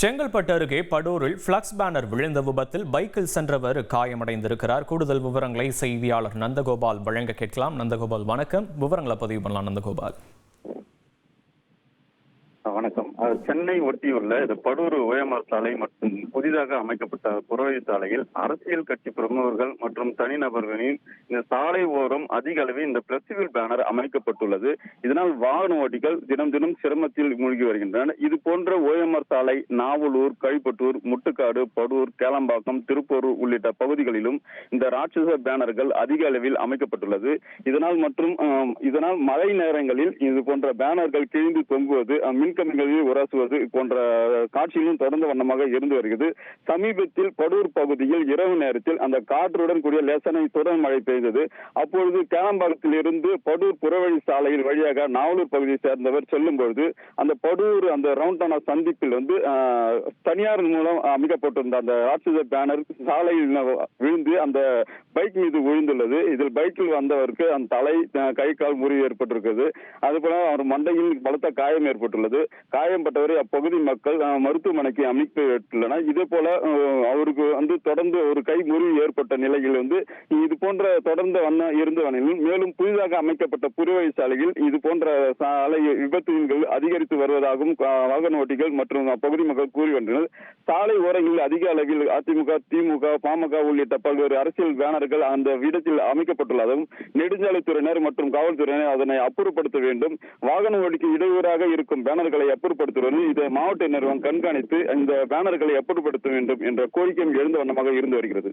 செங்கல்பட்டு அருகே படூரில் flux banner விழுந்த விபத்தில் பைக்கில் சென்றவர் காயமடைந்திருக்கிறார். கூடுதல் விவரங்களை செய்தியாளர் நந்தகோபால் வழங்க கேட்கலாம். நந்தகோபால் வணக்கம், விவரங்களை பதிவு பண்ணலாம். நந்தகோபால் வணக்கம். சென்னை ஒட்டியுள்ள இந்த படூர் ஓஎம்ஆர் சாலை மற்றும் புதிதாக அமைக்கப்பட்ட புறவழி சாலையில் அரசியல் கட்சி பிரமுகர்கள் மற்றும் தனிநபர்களின் இந்த சாலை ஓரம் அதிக அளவில் இந்த பிளஸ்டிக் பேனர் அமைக்கப்பட்டுள்ளது. இதனால் வாகன ஓட்டிகள் தினம் தினம் சிரமத்தில் மூழ்கி வருகின்றனர். இது போன்ற ஓஎம்ஆர் சாலை நாவலூர், கழிப்பட்டூர், முட்டுக்காடு, படூர், கேளம்பாக்கம், திருப்பூர் உள்ளிட்ட பகுதிகளிலும் இந்த ராட்சச பேனர்கள் அதிக அளவில் அமைக்கப்பட்டுள்ளது. இதனால் மழை நேரங்களில் இது போன்ற பேனர்கள் கிழிந்து தொங்குவது, மின்கம்பிகளில் உராசுவது போன்ற காட்சிகளும் தொடர்ந்த வண்ணமாக இருந்து வருகிறது. சமீபத்தில் படூர் பகுதியில் இரவு நேரத்தில் அந்த காற்றுடன் கூடிய லேசான தொடர் மழை பெய்தது. அப்பொழுது கேளம்பாக்கத்தில் இருந்து படூர் புறவழி சாலையில் வழியாக நாவலூர் பகுதியை சேர்ந்தவர் செல்லும் பொழுது அந்த படூர் அந்த ரவுண்டானா சந்திப்பில் தனியார் மூலம் அமைக்கப்பட்டிருந்த அந்த ராட்சச பேனர் சாலையில் விழுந்து அந்த பைக் மீது விழுந்துள்ளது. இதில் பைக்கில் வந்தவருக்கு அந்த தலை, கை, கால் முறிவு ஏற்பட்டிருக்கிறது. அதுபோல அவர் மண்டையில் பலத்த காயம் ஏற்பட்டுள்ளது. காயம்பட்டவரை அப்பகுதி மக்கள் மருத்துவமனைக்கு அனுப்பிவிட்டுள்ளனர். இதே போல அவருக்கு தொடர்ந்து ஒரு கை முறிவு ஏற்பட்ட நிலையில் இது போன்ற தொடர்ந்த இருந்த வண்ணம் மேலும் புதிதாக அமைக்கப்பட்ட புறவழி சாலையில் இது போன்ற சாலை விபத்துகள் அதிகரித்து வருவதாகவும் வாகன ஓட்டிகள் மற்றும் அப்பகுதி மக்கள் கூறி வந்தனர். சாலை ஓரங்களில் அதிக அளவில் அதிமுக, திமுக, பாமக உள்ளிட்ட பல்வேறு அரசியல் பேனர்கள் அந்த இடத்தில் அமைக்கப்பட்டுள்ளதும் நெடுஞ்சாலைத்துறையினர் மற்றும் காவல்துறையினர் அதனை அப்புறப்படுத்த வேண்டும். வாகன ஓட்டிக்கு இடையூறாக இருக்கும் பேனர்களை அப்புறப்படுத்துவது இதை மாவட்ட நிர்வாகம் கண்காணித்து இந்த பேனர்களை அப்புறப்படுத்த வேண்டும் என்ற கோரிக்கை எழுந்த வண்ணமாக இருந்து வருகிறது.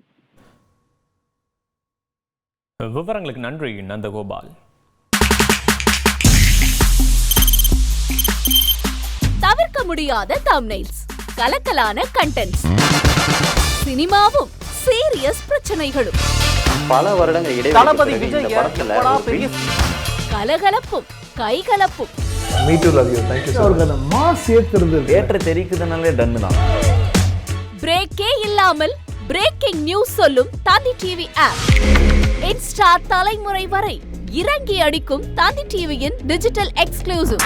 விவரங்களுக்கு நன்றி நந்தகோபால். தவிர்க்க முடியாத தம்ப்நெயில்ஸ், கலக்கலான கண்டென்ட்ஸ், சினிமாவும் சீரியஸ் பிரச்சனைகளும், பல வருடங்கள் இடைவெளி கலகலப்பும் கைகலப்பும், பிரேக்கே இல்லாமல் பிரேக்கிங் நியூஸ் சொல்லும் தந்தி டிவி ஆப். இன்ஸ்டா தலைமுறை வரை இறங்கி அடிக்கும் தந்தி டிவியின் டிஜிட்டல் எக்ஸ்க்ளூசிவ்.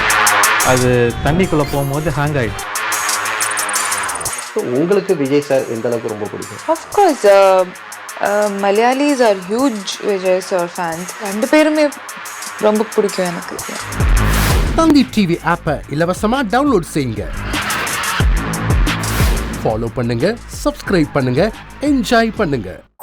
அது தண்ணிக்குள்ள போகும்போது ஹேங் ஆயிடுச்சு. உங்களுக்கு விஜய் சார் எந்த அளவுக்கு ரொம்ப பிடிக்கும்? Of course, Malayalis are huge Vijay sir fans. ரெண்டு பேருமே ரொம்ப பிடிக்கும் எனக்கு. தந்தி டிவி ஆப்பை இலவசமா டவுன்லோட் செய்யுங்க. ஃபாலோ பண்ணுங்க, சப்ஸ்கிரைப் பண்ணுங்க, என்ஜாய் பண்ணுங்க.